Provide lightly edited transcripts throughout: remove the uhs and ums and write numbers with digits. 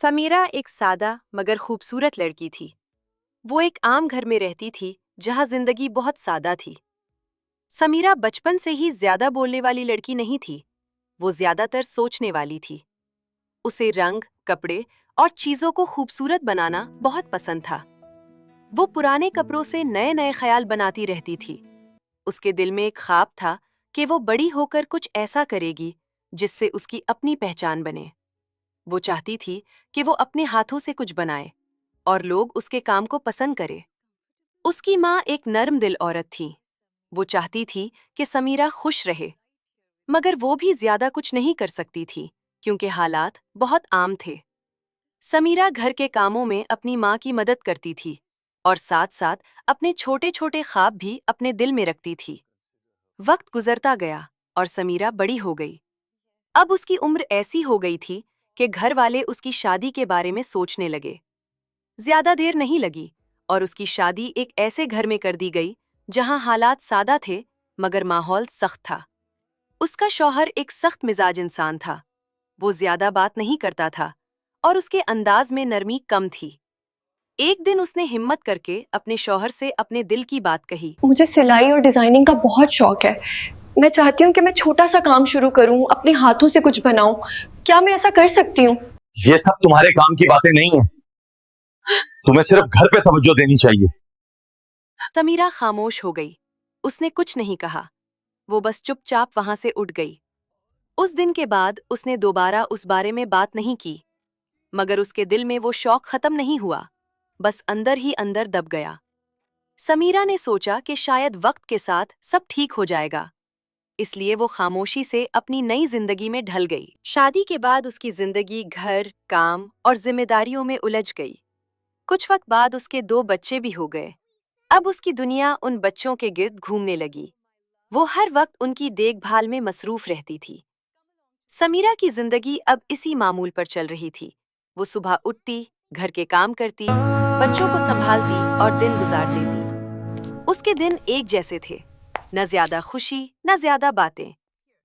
समीरा एक सादा मगर खूबसूरत लड़की थी। वो एक आम घर में रहती थी जहाँ जिंदगी बहुत सादा थी। समीरा बचपन से ही ज्यादा बोलने वाली लड़की नहीं थी। वो ज्यादातर सोचने वाली थी। उसे रंग, कपड़े और चीजों को खूबसूरत बनाना बहुत पसंद था। वो पुराने कपड़ों से नए नए ख्याल बनाती रहती थी। उसके दिल में एक ख्वाब था कि वो बड़ी होकर कुछ ऐसा करेगी जिससे उसकी अपनी पहचान बने। वो चाहती थी कि वो अपने हाथों से कुछ बनाए और लोग उसके काम को पसंद करें। उसकी माँ एक नर्म दिल औरत थी। वो चाहती थी कि समीरा खुश रहे, मगर वो भी ज्यादा कुछ नहीं कर सकती थी क्योंकि हालात बहुत आम थे। समीरा घर के कामों में अपनी माँ की मदद करती थी और साथ साथ अपने छोटे छोटे ख्वाब भी अपने दिल में रखती थी। वक्त गुजरता गया और समीरा बड़ी हो गई। अब उसकी उम्र ऐसी हो गई थी कि घर वाले उसकी शादी के बारे में सोचने लगे। ज्यादा देर नहीं लगी और उसकी शादी एक ऐसे घर में कर दी गई जहां हालात सादा थे मगर माहौल सख्त था। उसका शौहर एक सख्त मिजाज इंसान था। वो ज्यादा बात नहीं करता था और उसके अंदाज में नरमी कम थी। एक दिन उसने हिम्मत करके अपने शौहर से अपने दिल की बात कही। मुझे सिलाई और डिजाइनिंग का बहुत शौक है। मैं चाहती हूँ कि मैं छोटा सा काम शुरू करूँ, अपने हाथों से कुछ बनाऊं। क्या मैं ऐसा कर सकती हूँ? ये सब तुम्हारे काम की बातें नहीं है। तुम्हें सिर्फ घर पे तवज्जो देनी चाहिए। समीरा खामोश हो गई। उसने कुछ नहीं कहा। वो बस चुपचाप वहां से उठ गई। उस दिन के बाद उसने दोबारा उस बारे में बात नहीं की, मगर उसके दिल में वो शौक खत्म नहीं हुआ, बस अंदर ही अंदर दब गया। समीरा ने सोचा कि शायद वक्त के साथ सब ठीक हो जाएगा, इसलिए वो खामोशी से अपनी नई जिंदगी में ढल गई। शादी के बाद उसकी जिंदगी घर, काम और जिम्मेदारियों में उलझ गई। कुछ वक्त बाद उसके 2 बच्चे भी हो गए। अब उसकी दुनिया उन बच्चों के गिर्द घूमने लगी। वो हर वक्त उनकी देखभाल में मसरूफ रहती थी। समीरा की जिंदगी अब इसी मामूल पर चल रही थी। वो सुबह उठती, घर के काम करती, बच्चों को संभालती और दिन गुजार देती। उसके दिन एक जैसे थे, न ज्यादा खुशी न ज्यादा बातें।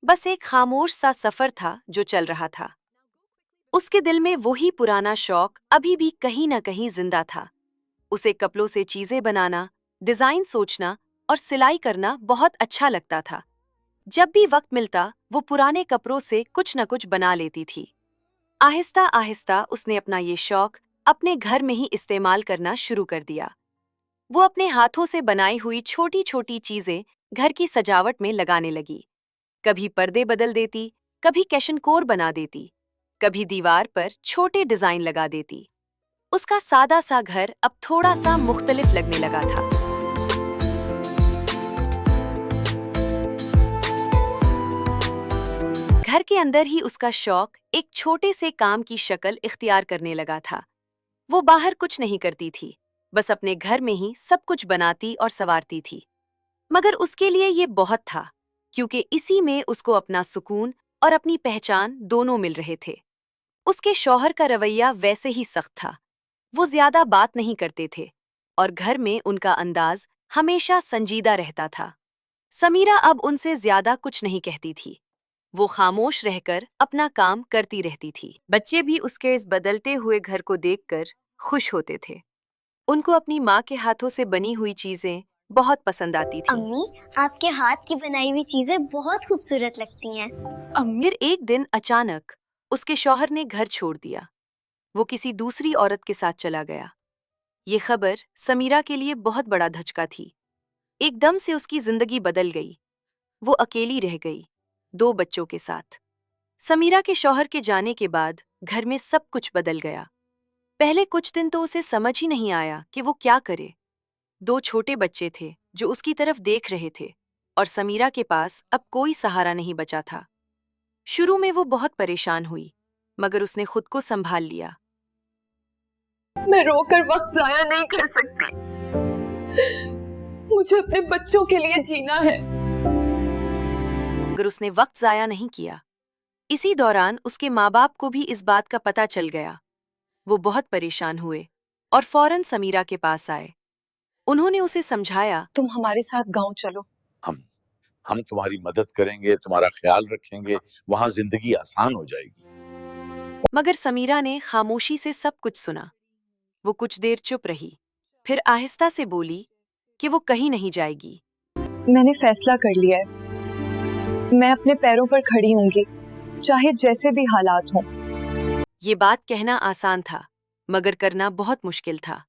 बस एक खामोश सा सफर था जो चल रहा था। उसके दिल में वही पुराना शौक अभी भी कहीं न कहीं जिंदा था। उसे कपड़ों से चीजें बनाना, डिजाइन सोचना और सिलाई करना बहुत अच्छा लगता था। जब भी वक्त मिलता वो पुराने कपड़ों से कुछ न कुछ बना लेती थी। आहिस्ता आहिस्ता उसने अपना ये शौक अपने घर में ही इस्तेमाल करना शुरू कर दिया। वो अपने हाथों से बनाई हुई छोटी छोटी चीजें घर की सजावट में लगाने लगी। कभी पर्दे बदल देती, कभी कैशनकोर बना देती, कभी दीवार पर छोटे डिजाइन लगा देती। उसका सादा सा घर अब थोड़ा सा मुख्तलिफ लगने लगा था। घर के अंदर ही उसका शौक एक छोटे से काम की शक्ल इख्तियार करने लगा था। वो बाहर कुछ नहीं करती थी, बस अपने घर में ही सब कुछ बनाती और संवारती थी। मगर उसके लिए ये बहुत था, क्योंकि इसी में उसको अपना सुकून और अपनी पहचान दोनों मिल रहे थे। उसके शौहर का रवैया वैसे ही सख्त था। वो ज्यादा बात नहीं करते थे और घर में उनका अंदाज हमेशा संजीदा रहता था। समीरा अब उनसे ज्यादा कुछ नहीं कहती थी। वो खामोश रहकर अपना काम करती रहती थी। बच्चे भी उसके इस बदलते हुए घर को देखकर खुश होते थे। उनको अपनी माँ के हाथों से बनी हुई चीजें बहुत पसंद आती थीं। अम्मी, आपके हाथ की बनाई हुई चीजें बहुत खूबसूरत लगती हैं। फिर एक दिन अचानक उसके शौहर ने घर छोड़ दिया। वो किसी दूसरी औरत के साथ चला गया। ये खबर समीरा के लिए बहुत बड़ा धचका थी। एकदम से उसकी जिंदगी बदल गई। वो अकेली रह गई, 2 बच्चों के साथ। समीरा के शौहर के जाने के बाद घर में सब कुछ बदल गया। पहले कुछ दिन तो उसे समझ ही नहीं आया कि वो क्या करे। 2 छोटे बच्चे थे जो उसकी तरफ देख रहे थे और समीरा के पास अब कोई सहारा नहीं बचा था। शुरू में वो बहुत परेशान हुई, मगर उसने खुद को संभाल लिया। मैं रोकर वक्त जाया नहीं कर सकती। मुझे अपने बच्चों के लिए जीना है। मगर उसने वक्त जाया नहीं किया। इसी दौरान उसके माँ बाप को भी इस बात का पता चल गया। वो बहुत परेशान हुए और फौरन समीरा के पास आए। उन्होंने उसे समझाया, तुम हमारे साथ गांव चलो। हम हम तुम्हारी मदद करेंगे, तुम्हारा ख्याल रखेंगे, वहां जिंदगी आसान हो जाएगी। मगर समीरा ने खामोशी से सब कुछ सुना। वो कुछ देर चुप रही, फिर आहिस्ता से बोली कि वो कहीं नहीं जाएगी। मैंने फैसला कर लिया है, मैं अपने पैरों पर खड़ी होंगी, चाहे जैसे भी हालात हों। ये बात कहना आसान था, मगर करना बहुत मुश्किल था।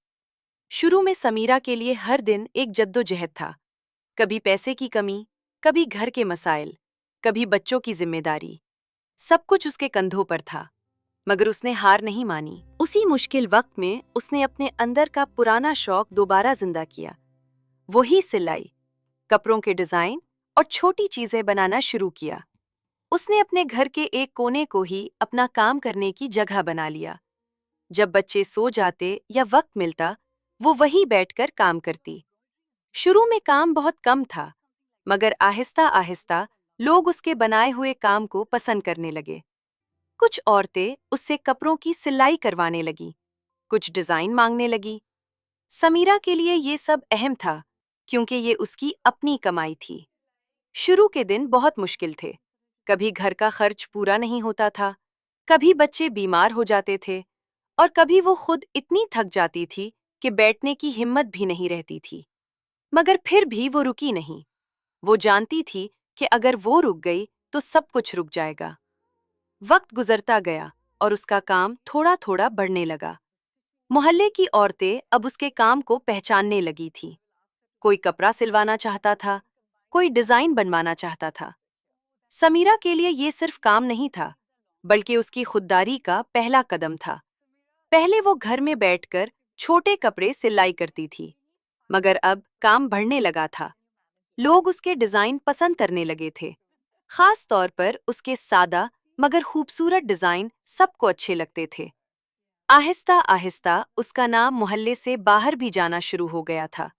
शुरू में समीरा के लिए हर दिन एक जद्दोजहद था। कभी पैसे की कमी, कभी घर के मसाइल, कभी बच्चों की जिम्मेदारी। सब कुछ उसके कंधों पर था, मगर उसने हार नहीं मानी। उसी मुश्किल वक्त में उसने अपने अंदर का पुराना शौक दोबारा जिंदा किया। वही सिलाई, कपड़ों के डिजाइन और छोटी चीजें बनाना शुरू किया। उसने अपने घर के एक कोने को ही अपना काम करने की जगह बना लिया। जब बच्चे सो जाते या वक्त मिलता, वो वहीं बैठकर काम करती। शुरू में काम बहुत कम था, मगर आहिस्ता आहिस्ता लोग उसके बनाए हुए काम को पसंद करने लगे। कुछ औरतें उससे कपड़ों की सिलाई करवाने लगीं, कुछ डिजाइन मांगने लगी। समीरा के लिए ये सब अहम था, क्योंकि ये उसकी अपनी कमाई थी। शुरू के दिन बहुत मुश्किल थे। कभी घर का खर्च पूरा नहीं होता था, कभी बच्चे बीमार हो जाते थे, और कभी वो खुद इतनी थक जाती थी कि बैठने की हिम्मत भी नहीं रहती थी। मगर फिर भी वो रुकी नहीं। वो जानती थी कि अगर वो रुक गई तो सब कुछ रुक जाएगा। वक्त गुजरता गया और उसका काम थोड़ा थोड़ा बढ़ने लगा। मोहल्ले की औरतें अब उसके काम को पहचानने लगी थीं। कोई कपड़ा सिलवाना चाहता था, कोई डिजाइन बनवाना चाहता था। समीरा के लिए ये सिर्फ काम नहीं था, बल्कि उसकी खुददारी का पहला कदम था। पहले वो घर में बैठकर छोटे कपड़े सिलाई करती थी, मगर अब काम बढ़ने लगा था। लोग उसके डिजाइन पसंद करने लगे थे। खास तौर पर उसके सादा मगर खूबसूरत डिजाइन सबको अच्छे लगते थे। आहिस्ता आहिस्ता उसका नाम मोहल्ले से बाहर भी जाना शुरू हो गया था।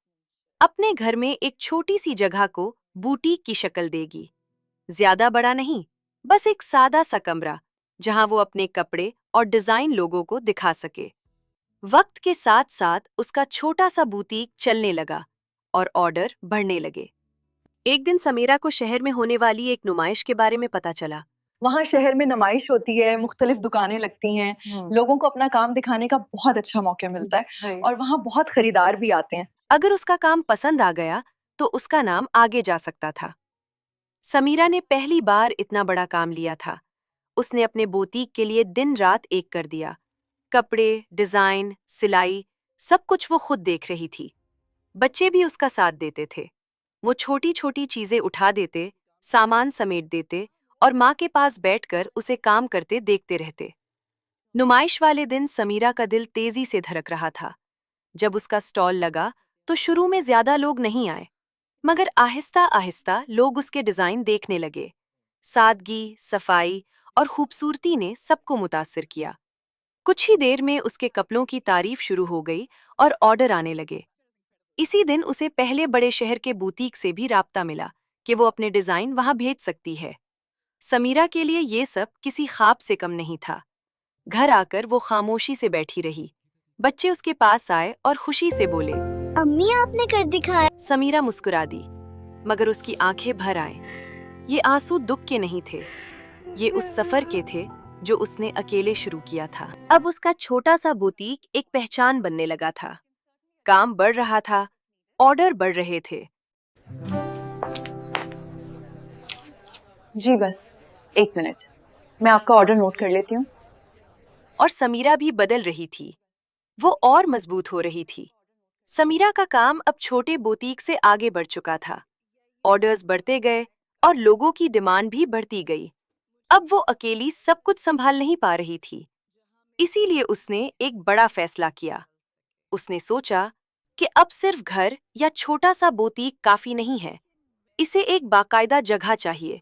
अपने घर में एक छोटी सी जगह को बुटीक की शक्ल देगी। ज्यादा बड़ा नहीं, बस एक सादा सा कमरा जहां वो अपने कपड़े और डिजाइन लोगों को दिखा सके। वक्त के साथ साथ उसका छोटा सा बुटीक चलने लगा और ऑर्डर बढ़ने लगे। एक दिन समीरा को शहर में होने वाली एक नुमाइश के बारे में पता चला। वहाँ शहर में नुमाइश होती है, मुख्तलिफ दुकानें लगती हैं, लोगों को अपना काम दिखाने का बहुत अच्छा मौका मिलता है और वहाँ बहुत खरीदार भी आते हैं। अगर उसका काम पसंद आ गया तो उसका नाम आगे जा सकता था। समीरा ने पहली बार इतना बड़ा काम लिया था। उसने अपने बुटीक के लिए दिन रात एक कर दिया। कपड़े, डिजाइन, सिलाई, सब कुछ वो खुद देख रही थी। बच्चे भी उसका साथ देते थे। वो छोटी छोटी चीजें उठा देते, सामान समेट देते और माँ के पास बैठकर उसे काम करते देखते रहते। नुमाइश वाले दिन समीरा का दिल तेजी से धड़क रहा था। जब उसका स्टॉल लगा तो शुरू में ज्यादा लोग नहीं आए, मगर आहिस्ता आहिस्ता लोग उसके डिजाइन देखने लगे। सादगी, सफाई और खूबसूरती ने सबको मुतासिर किया। कुछ ही देर में उसके कपड़ों की तारीफ शुरू हो गई और ऑर्डर आने लगे। इसी दिन उसे पहले बड़े शहर के बुटीक से भी राब्ता मिला कि वो अपने डिजाइन वहां भेज सकती है। समीरा के लिए ये सब किसी ख्वाब से कम नहीं था। घर आकर वो खामोशी से बैठी रही। बच्चे उसके पास आए और खुशी से बोले, अम्मी आपने कर दिखाया। समीरा मुस्कुरा दी, मगर उसकी आंखें भर आए। ये आंसू दुख के नहीं थे, ये उस सफर के थे जो उसने अकेले शुरू किया था। अब उसका छोटा सा बुटीक एक पहचान बनने लगा था। काम बढ़ रहा था, ऑर्डर बढ़ रहे थे। जी बस 1 मिनट, मैं आपका ऑर्डर नोट कर लेती हूँ। और समीरा भी बदल रही थी। वो और मजबूत हो रही थी। समीरा का काम अब छोटे बुटीक से आगे बढ़ चुका था। ऑर्डर्स बढ़ते गए और लोगों की डिमांड भी बढ़ती गई। अब वो अकेली सब कुछ संभाल नहीं पा रही थी। इसीलिए उसने एक बड़ा फैसला किया। उसने सोचा कि अब सिर्फ घर या छोटा सा बुटीक काफी नहीं है। इसे एक बाकायदा जगह चाहिए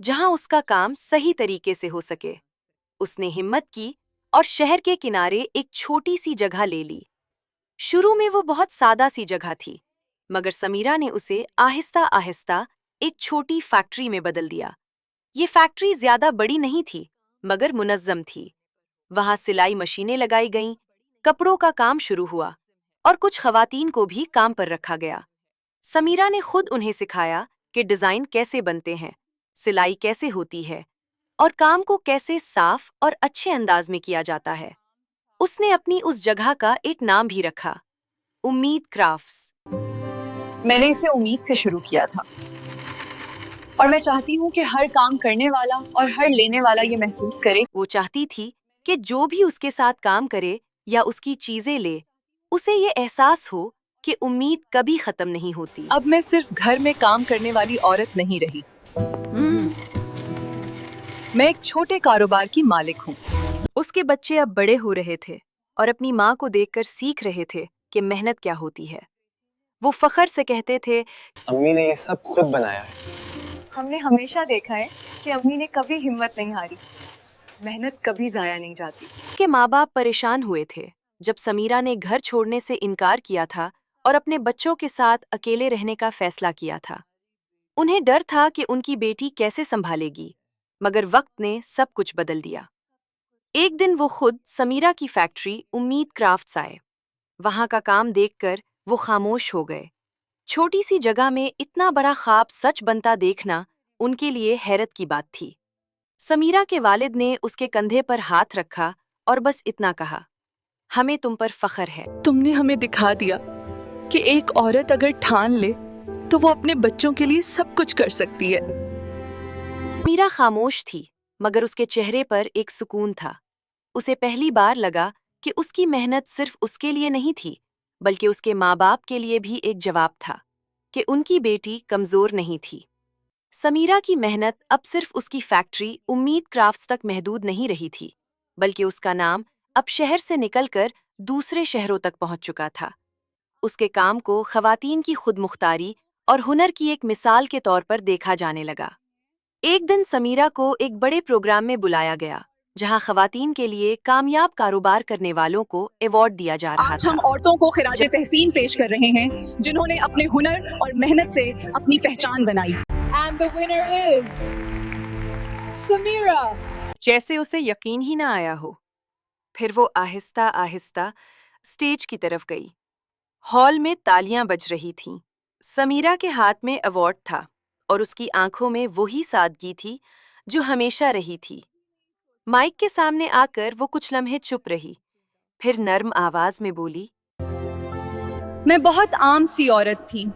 जहां उसका काम सही तरीके से हो सके। उसने हिम्मत की और शहर के किनारे एक छोटी सी जगह ले ली। शुरू में वो बहुत सादा सी जगह थी, मगर समीरा ने उसे आहिस्ता आहिस्ता एक छोटी फैक्ट्री में बदल दिया। ये फैक्ट्री ज्यादा बड़ी नहीं थी, मगर मुनज्जम थी। वहां सिलाई मशीनें लगाई गईं, कपड़ों का काम शुरू हुआ और कुछ खवातीन को भी काम पर रखा गया। समीरा ने खुद उन्हें सिखाया कि डिजाइन कैसे बनते हैं, सिलाई कैसे होती है और काम को कैसे साफ और अच्छे अंदाज में किया जाता है। उसने अपनी उस जगह का एक नाम भी रखा, उम्मीद क्राफ्ट्स। मैंने इसे उम्मीद से शुरू किया था और मैं चाहती हूँ कि हर काम करने वाला और हर लेने वाला ये महसूस करे। वो चाहती थी कि जो भी उसके साथ काम करे या उसकी चीजें ले, उसे ये एहसास हो कि उम्मीद कभी खत्म नहीं होती। अब मैं सिर्फ घर में काम करने वाली औरत नहीं रही, मैं एक छोटे कारोबार की मालिक हूँ। उसके बच्चे अब बड़े हो रहे थे और अपनी माँ को देखकर सीख रहे थे कि मेहनत क्या होती है। वो फख्र से कहते थे, अम्मी ने ये सब खुद बनाया है। हमने हमेशा देखा है कि अम्मी ने कभी हिम्मत नहीं हारी, मेहनत कभी जाया नहीं जाती। के माँ बाप परेशान हुए थे जब समीरा ने घर छोड़ने से इनकार किया था और अपने बच्चों के साथ अकेले रहने का फैसला किया था। उन्हें डर था कि उनकी बेटी कैसे संभालेगी, मगर वक्त ने सब कुछ बदल दिया। एक दिन वो खुद समीरा की फैक्ट्री उम्मीद क्राफ्ट्स आए। वहां का काम देखकर वो खामोश हो गए। छोटी सी जगह में इतना बड़ा ख्वाब सच बनता देखना उनके लिए हैरत की बात थी। समीरा के वालिद ने उसके कंधे पर हाथ रखा और बस इतना कहा, हमें तुम पर फख्र है। तुमने हमें दिखा दिया कि एक औरत अगर ठान ले तो वो अपने बच्चों के लिए सब कुछ कर सकती है। समीरा खामोश थी, मगर उसके चेहरे पर एक सुकून था। उसे पहली बार लगा कि उसकी मेहनत सिर्फ उसके लिए नहीं थी, बल्कि उसके माँ बाप के लिए भी एक जवाब था कि उनकी बेटी कमजोर नहीं थी। समीरा की मेहनत अब सिर्फ उसकी फैक्ट्री उम्मीद क्राफ्ट्स तक महदूद नहीं रही थी, बल्कि उसका नाम अब शहर से निकलकर दूसरे शहरों तक पहुंच चुका था। उसके काम को खवातीन की खुदमुख्तारी और हुनर की एक मिसाल के तौर पर देखा जाने लगा। एक दिन समीरा को एक बड़े प्रोग्राम में बुलाया गया, जहां खवातीन के लिए कामयाब कारोबार करने वालों को अवार्ड दिया जा रहा आज था। हम औरतों को खिराजे तहसीन पेश कर रहे हैं जिन्होंने अपने हुनर और मेहनत से अपनी पहचान बनाई। And the winner is Samira. जैसे उसे यकीन ही ना आया हो। फिर वो आहिस्ता आहिस्ता स्टेज की तरफ गई। हॉल में तालियां बज रही थीं। समीरा के हाथ में अवार्ड था और उसकी आंखों में वही सादगी थी जो हमेशा रही थी। माइक के सामने आकर वो कुछ लम्हे चुप रही, फिर नर्म आवाज में बोली, मैं बहुत आम सी औरत थी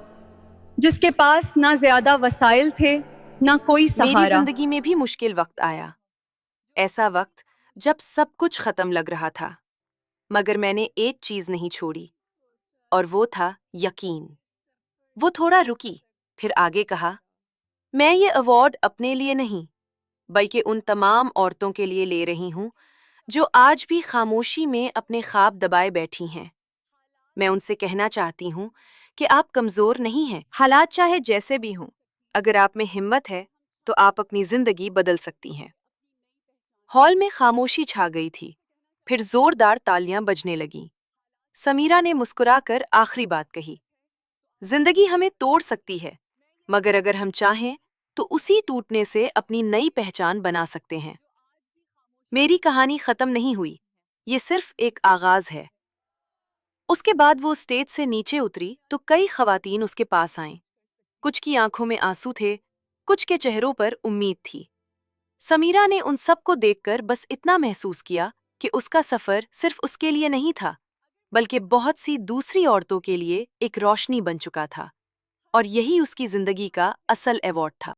जिसके पास ना ज्यादा वसाइल थे ना कोई मेरी सहारा। जिंदगी में भी मुश्किल वक्त आया, ऐसा वक्त जब सब कुछ खत्म लग रहा था, मगर मैंने एक चीज नहीं छोड़ी और वो था यकीन। वो थोड़ा रुकी, फिर आगे कहा, मैं ये अवार्ड अपने लिए नहीं, बल्कि उन तमाम औरतों के लिए ले रही हूं जो आज भी खामोशी में अपने ख्वाब दबाए बैठी हैं। मैं उनसे कहना चाहती हूं कि आप कमजोर नहीं हैं। हालात चाहे जैसे भी हों, अगर आप में हिम्मत है तो आप अपनी जिंदगी बदल सकती हैं। हॉल में खामोशी छा गई थी, फिर जोरदार तालियां बजने लगीं। समीरा ने मुस्कुराकर आखिरी बात कही, जिंदगी हमें तोड़ सकती है, मगर अगर हम चाहें तो उसी टूटने से अपनी नई पहचान बना सकते हैं। मेरी कहानी खत्म नहीं हुई, ये सिर्फ एक आगाज है। उसके बाद वो स्टेज से नीचे उतरी तो कई खवातीन उसके पास आईं। कुछ की आंखों में आंसू थे, कुछ के चेहरों पर उम्मीद थी। समीरा ने उन सब को देखकर बस इतना महसूस किया कि उसका सफर सिर्फ उसके लिए नहीं था, बल्कि बहुत सी दूसरी औरतों के लिए एक रोशनी बन चुका था, और यही उसकी जिंदगी का असल अवार्ड था।